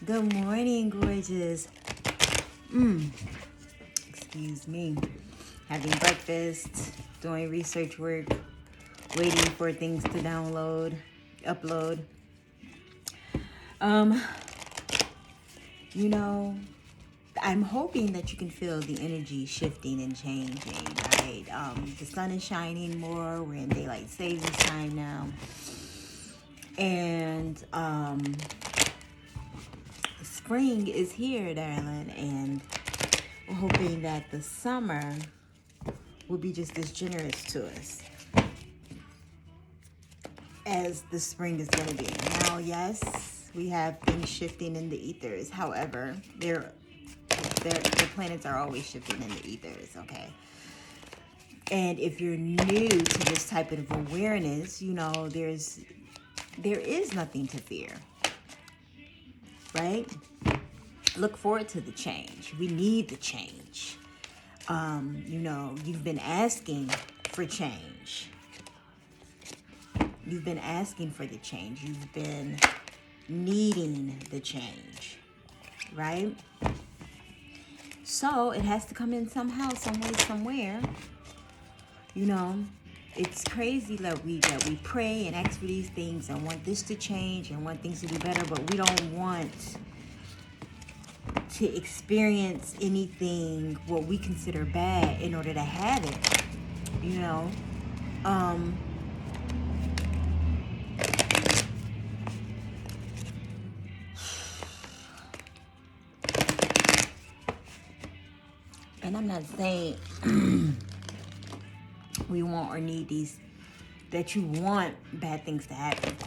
Good morning, gorgeous. Excuse me. Having breakfast, doing research work, waiting for things to upload. I'm hoping that you can feel the energy shifting and changing, right? The sun is shining more. We're in daylight savings time now. And spring is here, darling, and we're hoping that the summer will be just as generous to us as the spring is going to be. Now, yes, we have things shifting in the ethers. However, the planets are always shifting in the ethers, okay? And if you're new to this type of awareness, there is nothing to fear, right? Look forward to the change. We need the change. You've been asking for change. You've been asking for the change. You've been needing the change, right? So it has to come in somehow, some way, somewhere. It's crazy that we pray and ask for these things and want this to change and want things to be better, but we don't want to experience anything what we consider bad in order to have it. And I'm not saying we want or need these, that you want bad things to happen. Of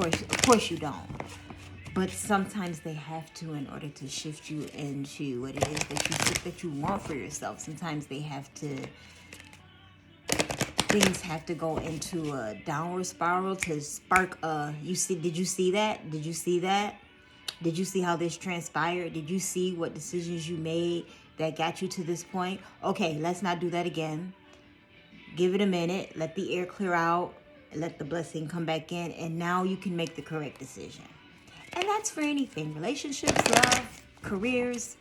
course you don't. But sometimes they have to in order to shift you into what it is that you want for yourself. Sometimes things have to go into a downward spiral to spark did you see that? Did you see that? Did you see how this transpired? Did you see what decisions you made that got you to this point? Okay, let's not do that again. Give it a minute. Let the air clear out. Let the blessing come back in. And now you can make the correct decision. And that's for anything. Relationships, love, careers.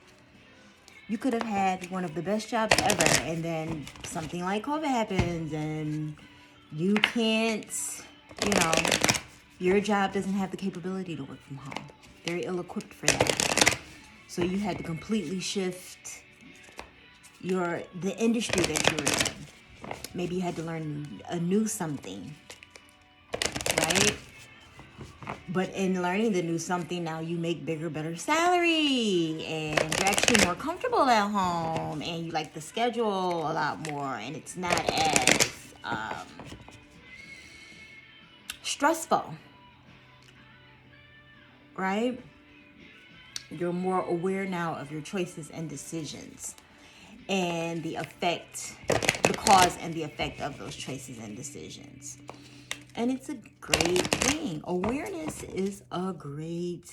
You could have had one of the best jobs ever. And then something like COVID happens. And you can't, your job doesn't have the capability to work from home. Very ill-equipped for that. So you had to completely shift the industry that you were in. Maybe you had to learn a new something, right? But in learning the new something, now you make bigger, better salary, and you're actually more comfortable at home, and you like the schedule a lot more, and it's not as stressful, right? You're more aware now of your choices and decisions and the cause and the effect of those choices and decisions. And it's a great thing. Awareness is a great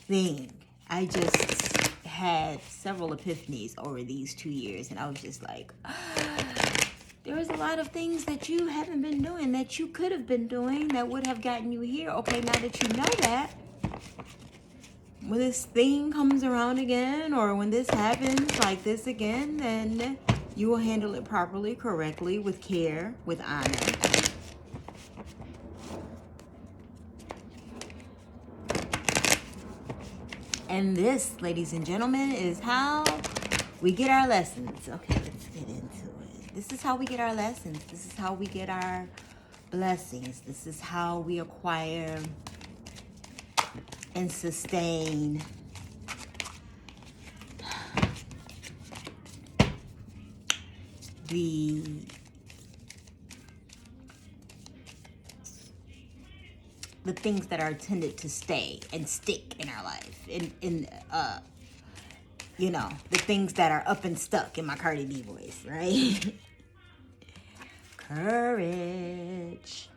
thing. I just had several epiphanies over these 2 years, and I was just like, there's a lot of things that you haven't been doing that you could have been doing that would have gotten you here. Okay, now that you know that, when this thing comes around again, or when this happens like this again, then you will handle it properly, correctly, with care, with honor. And this, ladies and gentlemen, is how we get our lessons. Okay, let's get into it. This is how we get our lessons. This is how we get our blessings. This is how we acquire and sustain the things that are intended to stay and stick in our life. The things that are up and stuck in my Cardi B voice, right? Courage.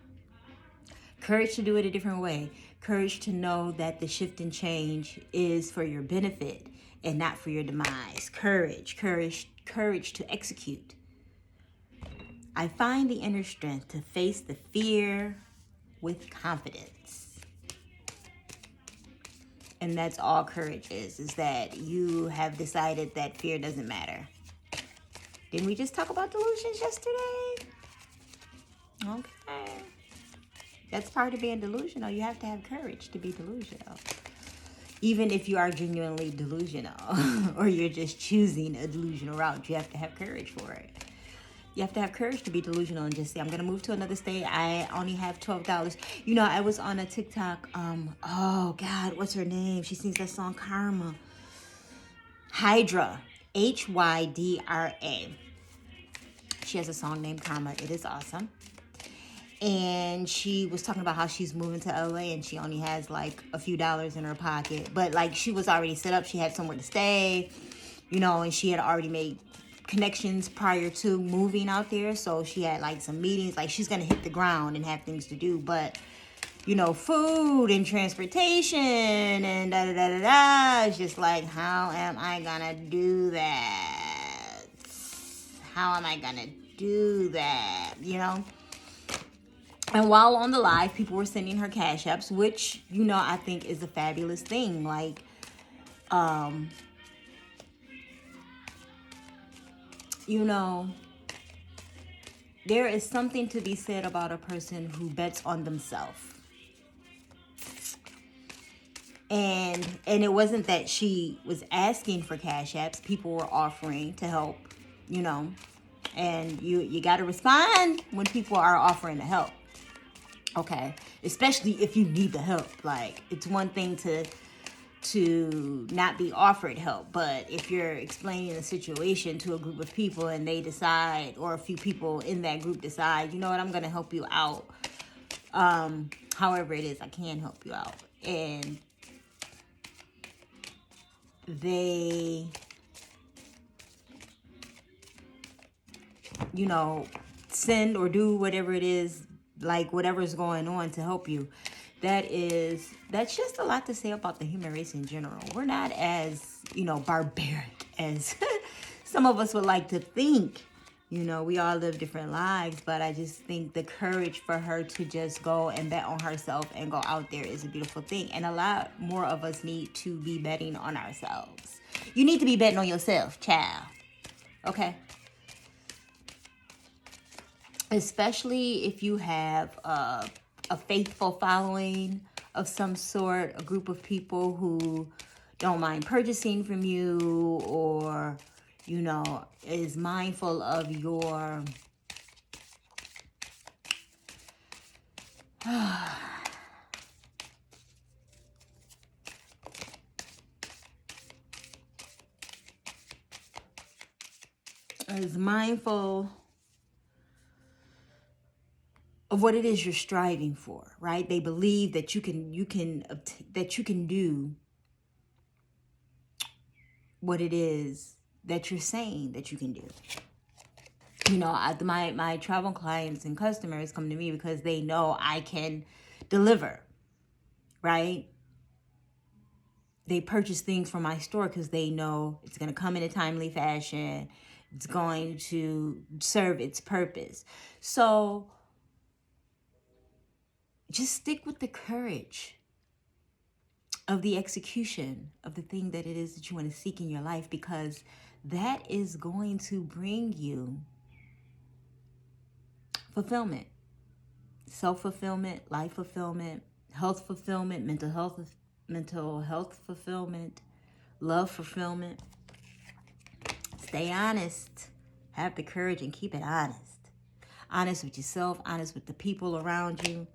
Courage to do it a different way. Courage to know that the shift and change is for your benefit and not for your demise. Courage to execute. I find the inner strength to face the fear with confidence. And that's all courage is that you have decided that fear doesn't matter. Didn't we just talk about delusions yesterday? Okay. That's part of being delusional. You have to have courage to be delusional. Even if you are genuinely delusional or you're just choosing a delusional route, you have to have courage for it. You have to have courage to be delusional and just say, I'm going to move to another state. I only have $12. You know, I was on a TikTok. Oh, God, what's her name? She sings that song, Karma. Hydra. Hydra. She has a song named Karma. It is awesome. And she was talking about how she's moving to LA and she only has like a few dollars in her pocket. But like she was already set up. She had somewhere to stay, you know, and she had already made connections prior to moving out there. So she had like some meetings. Like she's going to hit the ground and have things to do. But, you know, food and transportation and da-da-da-da-da. It's just like, how am I going to do that? How am I going to do that? You know? And while on the live, people were sending her cash apps, which, you know, I think is a fabulous thing. Like, you know, there is something to be said about a person who bets on themselves. And it wasn't that she was asking for cash apps. People were offering to help, you know. And you got to respond when people are offering to help. Okay, especially if you need the help. Like, it's one thing to not be offered help, but if you're explaining a situation to a group of people and they decide, or a few people in that group decide, you know what, I'm going to help you out. However it is, I can help you out. And they, you know, send or do whatever it is, like whatever's going on to help you. That's just a lot to say about the human race in general. We're not as, you know, barbaric as some of us would like to think. You know, we all live different lives, but I just think the courage for her to just go and bet on herself and go out there is a beautiful thing. And a lot more of us need to be betting on ourselves. You need to be betting on yourself, child. Okay? Especially if you have a faithful following of some sort, a group of people who don't mind purchasing from you, or, you know, is mindful of your is mindful of what it is you're striving for, right? They believe that you can do what it is that you're saying that you can do. You know, my travel clients and customers come to me because they know I can deliver, right? They purchase things from my store because they know it's going to come in a timely fashion. It's going to serve its purpose. So just stick with the courage of the execution of the thing that it is that you want to seek in your life, because that is going to bring you fulfillment, self-fulfillment, life fulfillment, health fulfillment, mental health fulfillment, love fulfillment. Stay honest. Have the courage and keep it honest. Honest with yourself, honest with the people around you.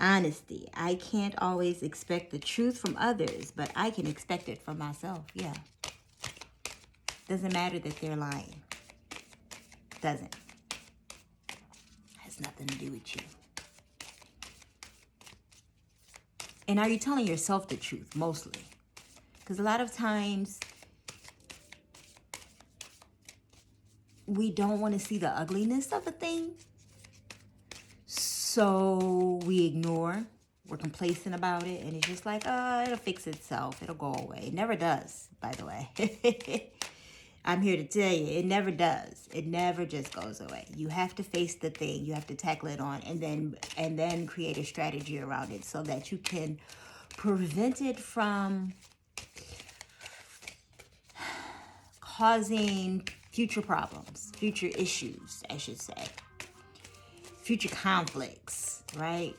Honesty. I can't always expect the truth from others, but I can expect it from myself. Yeah. Doesn't matter that they're lying. Doesn't. Has nothing to do with you. And are you telling yourself the truth mostly? Because a lot of times we don't want to see the ugliness of a thing. So we ignore, we're complacent about it, and it's just like, oh, it'll fix itself, it'll go away. It never does, by the way. I'm here to tell you, it never does. It never just goes away. You have to face the thing, you have to tackle it on, and then create a strategy around it so that you can prevented from causing future problems, future issues, I should say, future conflicts, right?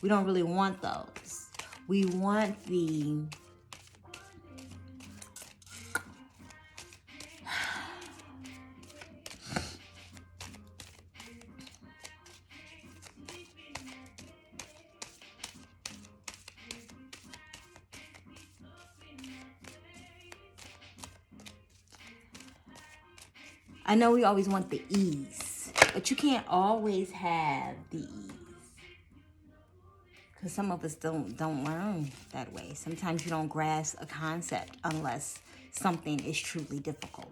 We don't really want those. We want the I know we always want the ease, but you can't always have the ease. Because some of us don't learn that way. Sometimes you don't grasp a concept unless something is truly difficult.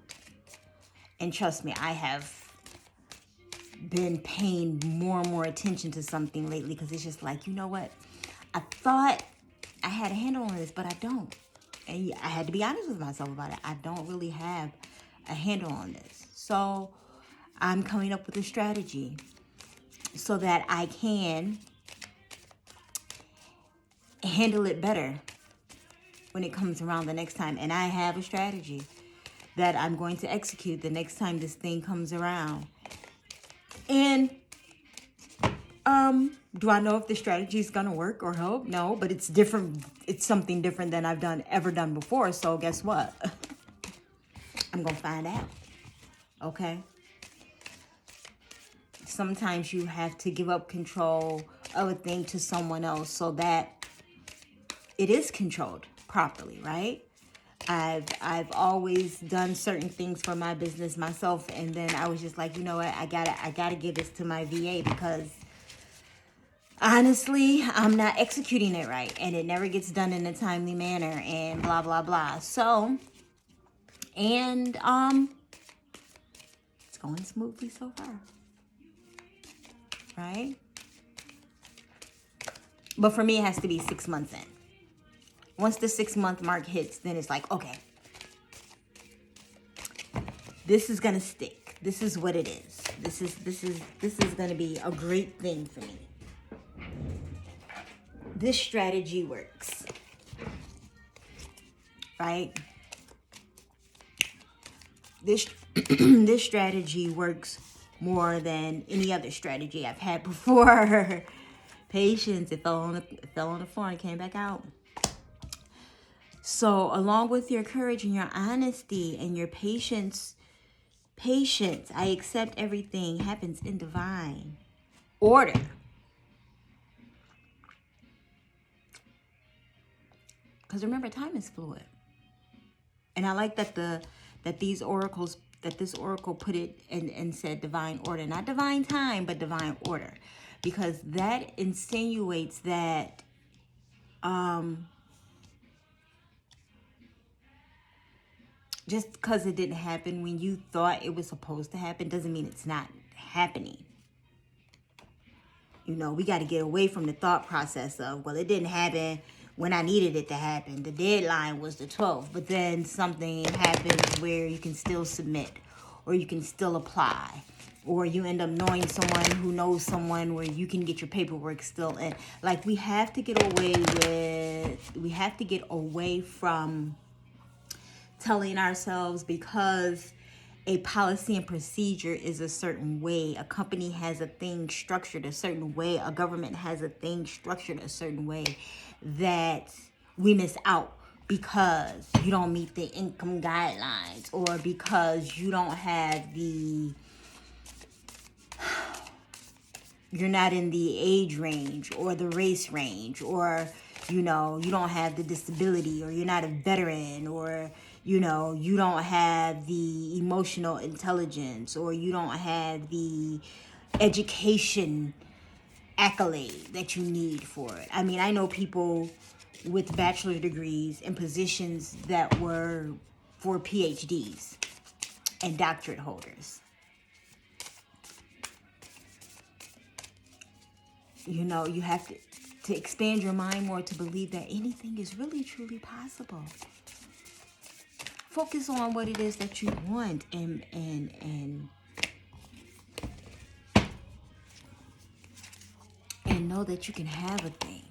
And trust me, I have been paying more and more attention to something lately because it's just like, you know what? I thought I had a handle on this, but I don't. And I had to be honest with myself about it. I don't really have a handle on this. So I'm coming up with a strategy so that I can handle it better when it comes around the next time. And I have a strategy that I'm going to execute the next time this thing comes around. And do I know if the strategy is going to work or help? No, but it's different. It's something different than I've ever done before. So guess what? I'm going to find out. Okay? Sometimes you have to give up control of a thing to someone else so that it is controlled properly, right? I've always done certain things for my business myself, and then I was just like, you know what, I gotta give this to my VA because honestly, I'm not executing it right, and it never gets done in a timely manner, and blah blah blah. So, and it's going smoothly so far, right? But for me, it has to be 6 months in. Once the 6-month mark hits, then it's like, okay, this is gonna stick. This is what it is. This is gonna be a great thing for me. This strategy works, right? This this strategy works more than any other strategy I've had before. Patience, it fell on the floor and came back out. So along with your courage and your honesty and your patience, I accept everything happens in divine order. Because remember, time is fluid. And I like that this oracle put it and said divine order. Not divine time, but divine order. Because that insinuates that just because it didn't happen when you thought it was supposed to happen doesn't mean it's not happening. You know, we got to get away from the thought process of, well, it didn't happen when I needed it to happen. The deadline was the 12th, but then something happens where you can still submit, or you can still apply, or you end up knowing someone who knows someone where you can get your paperwork still in. Like, we have to get away from telling ourselves because a policy and procedure is a certain way, a company has a thing structured a certain way, a government has a thing structured a certain way, that we miss out because you don't meet the income guidelines, or because you don't have you're not in the age range or the race range, or you don't have the disability, or you're not a veteran, or you don't have the emotional intelligence, or you don't have the education accolade that you need for it. I mean, I know people with bachelor degrees in positions that were for PhDs and doctorate holders. You have to expand your mind more to believe that anything is really, truly possible. Focus on what it is that you want and know that you can have a thing.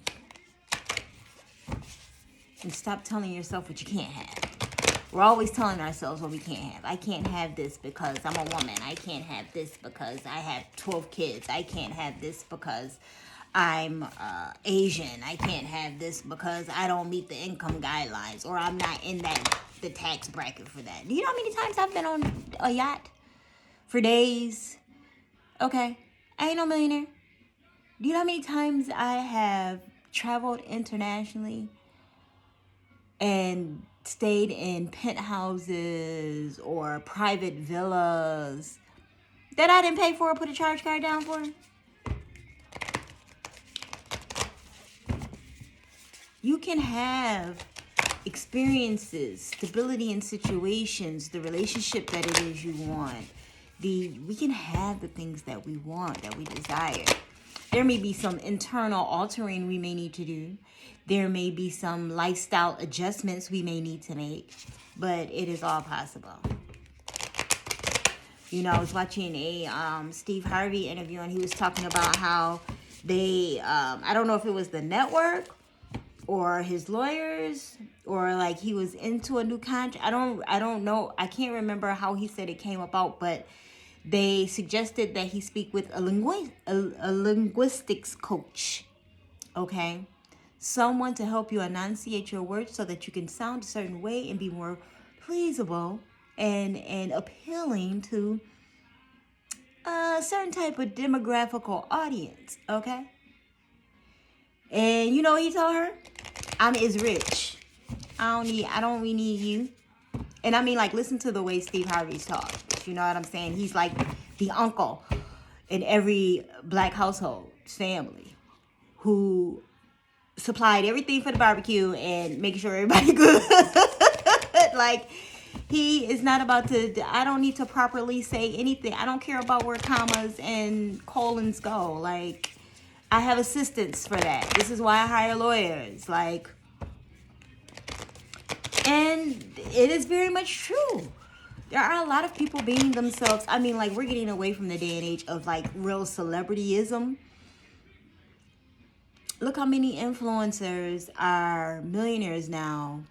And stop telling yourself what you can't have. We're always telling ourselves what we can't have. I can't have this because I'm a woman. I can't have this because I have 12 kids. I can't have this because I'm Asian. I can't have this because I don't meet the income guidelines, or I'm not in the tax bracket for that. Do you know how many times I've been on a yacht for days? Okay, I ain't no millionaire. Do you know how many times I have traveled internationally and stayed in penthouses or private villas that I didn't pay for or put a charge card down for? You can have experiences, stability in situations, the relationship that it is you want. We can have the things that we want, that we desire. There may be some internal altering we may need to do. There may be some lifestyle adjustments we may need to make, but it is all possible. You know, I was watching a Steve Harvey interview, and he was talking about how they, I don't know if it was the network or his lawyers, or like he was into a new contract. I don't know. I can't remember how he said it came about, but they suggested that he speak with a linguistics coach. Okay? Someone to help you enunciate your words so that you can sound a certain way and be more pleasable and appealing to a certain type of demographical audience. Okay? And you know what he told her? I'm is rich. I don't really need you. And I mean, like, listen to the way Steve Harvey's talk. You know what I'm saying? He's like the uncle in every black household family who supplied everything for the barbecue and making sure everybody good. Like, he is not about to, I don't need to properly say anything. I don't care about where commas and colons go. Like, I have assistants for that. This is why I hire lawyers. Like, and it is very much true. There are a lot of people being themselves. I mean, like, we're getting away from the day and age of, like, real celebrityism. Look how many influencers are millionaires now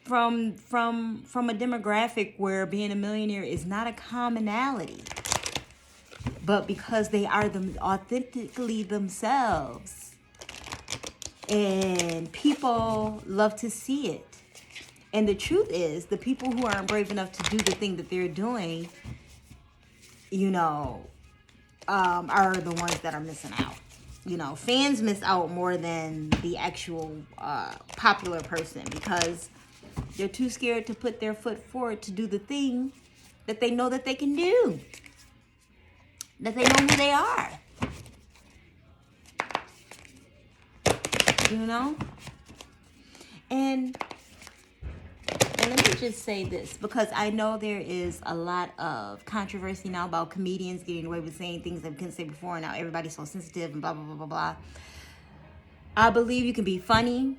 from a demographic where being a millionaire is not a commonality. But because they are authentically themselves, and people love to see it. And the truth is, the people who aren't brave enough to do the thing that they're doing, you know, are the ones that are missing out. You know, fans miss out more than the actual popular person, because they're too scared to put their foot forward to do the thing that they know that they can do. That they know who they are. You know? And let me just say this, because I know there is a lot of controversy now about comedians getting away with saying things that we couldn't say before, and now everybody's so sensitive and blah, blah, blah, blah, blah. I believe you can be funny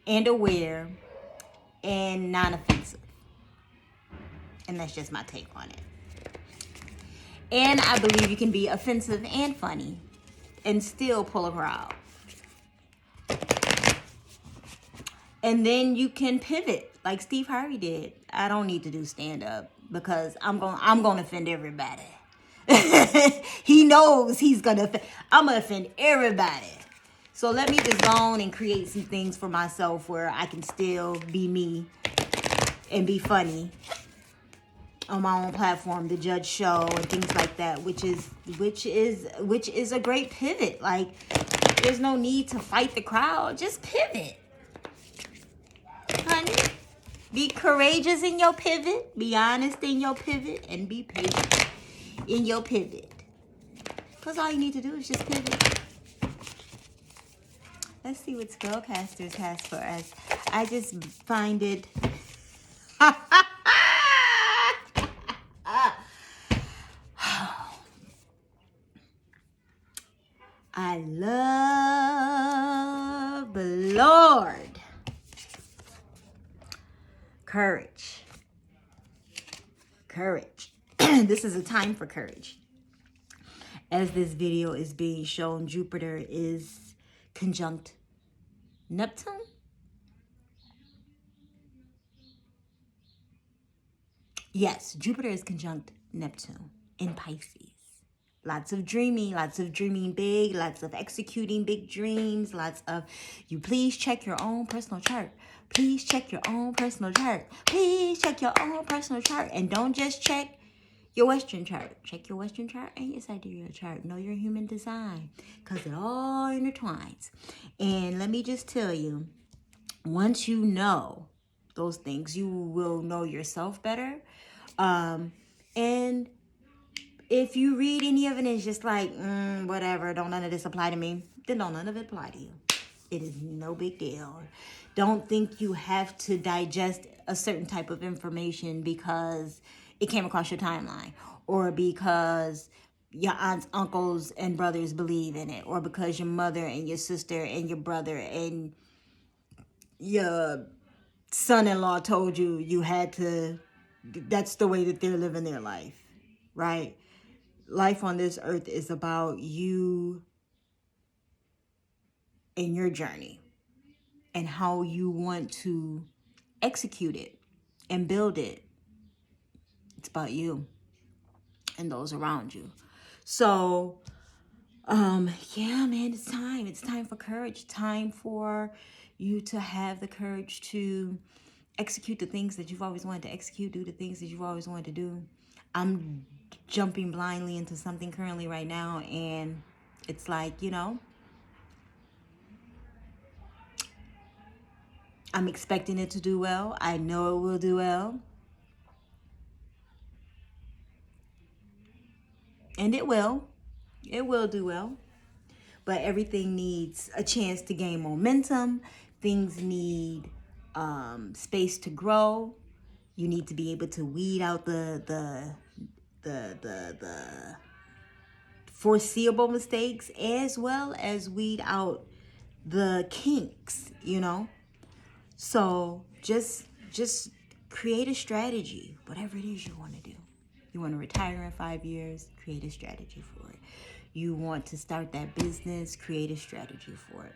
and aware and non-offensive. And that's just my take on it. And I believe you can be offensive and funny and still pull a crowd. And then you can pivot like Steve Harvey did. I don't need to do stand-up because I'm going to offend everybody. He knows he's going to offend. I'm going to offend everybody. So let me just go on and create some things for myself where I can still be me and be funny on my own platform, the Judge Show and things like that, which is a great pivot. Like, there's no need to fight the crowd. Just pivot. Honey, be courageous in your pivot, be honest in your pivot, and be patient in your pivot. Because all you need to do is just pivot. Let's see what Spellcasters has for us. I just find it... I love the Lord. Courage. Courage. This is a time for courage. As this video is being shown, Jupiter is conjunct Neptune. Yes, Jupiter is conjunct Neptune in Pisces. Lots of dreaming big, lots of executing big dreams, lots of you please check your own personal chart. Please check your own personal chart. Please check your own personal chart. And don't just check your Western chart. Check your Western chart and your sidereal chart. Know your human design because it all intertwines. And let me just tell you, once you know those things, you will know yourself better. And if you read any of it and it's just like, whatever, don't none of this apply to me, then don't none of it apply to you. It is no big deal. Don't think you have to digest a certain type of information because it came across your timeline or because your aunts, uncles, and brothers believe in it or because your mother and your sister and your brother and your son-in-law told you you had to, that's the way that they're living their life, right? Life on this earth is about you and your journey and how you want to execute it and build it. It's about you and those around you. So, yeah, man, it's time. It's time for courage. Time for you to have the courage to execute the things that you've always wanted to execute, do the things that you've always wanted to do. I'm jumping blindly into something currently right now, and it's like, I'm expecting it to do well. I know it will do well. And it will. It will do well. But everything needs a chance to gain momentum. Things need space to grow. You need to be able to weed out the foreseeable mistakes as well as weed out the kinks, So just create a strategy, whatever it is you want to do. You want to retire in 5 years, create a strategy for it. You want to start that business, create a strategy for it.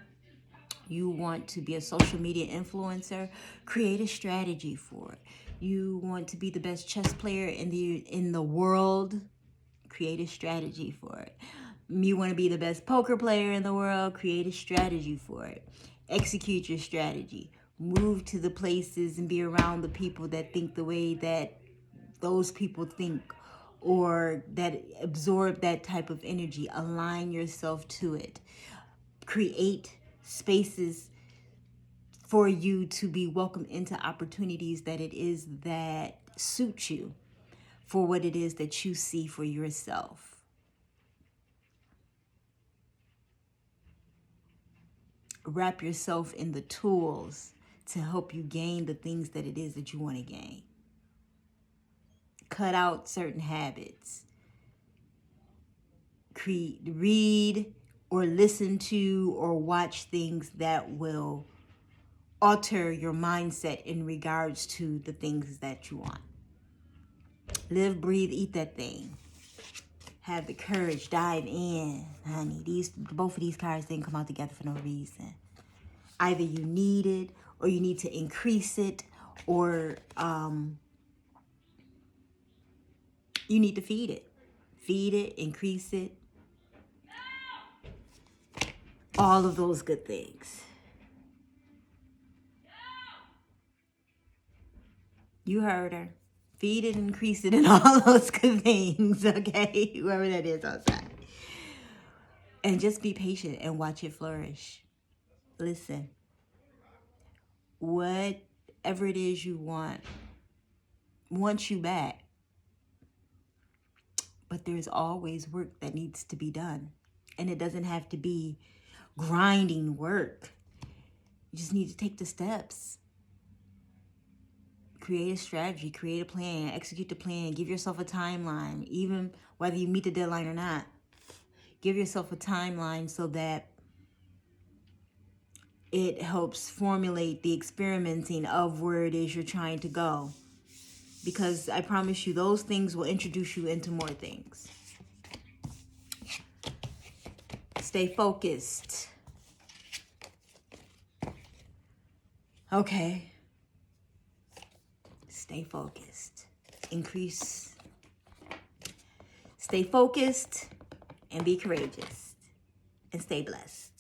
You want to be a social media influencer, create a strategy for it. You want to be the best chess player in the world, create a strategy for it. You want to be the best poker player in the world, create a strategy for it. Execute your strategy. Move to the places and be around the people that think the way that those people think or that absorb that type of energy. Align yourself to it. Create spaces for you to be welcomed into opportunities that it is that suit you for what it is that you see for yourself. Wrap yourself in the tools to help you gain the things that it is that you want to gain. Cut out certain habits. Read or listen to or watch things that will alter your mindset in regards to the things that you want. Live, breathe, eat that thing. Have the courage, dive in, honey. Both of these cards didn't come out together for no reason. Either you need it, or you need to increase it, or you need to feed it. Feed it, increase it. All of those good things. You heard her. Feed it, increase it, and all those good things, okay? Whoever that is outside. And just be patient and watch it flourish. Listen. Whatever it is you want wants you back. But there's always work that needs to be done. And it doesn't have to be grinding work. You just need to take the steps. Create a strategy, create a plan, execute the plan, give yourself a timeline, even whether you meet the deadline or not. Give yourself a timeline so that it helps formulate the experimenting of where it is you're trying to go. Because I promise you, those things will introduce you into more things. Stay focused. Okay. Stay focused. increase. Stay focused and be courageous. And stay blessed.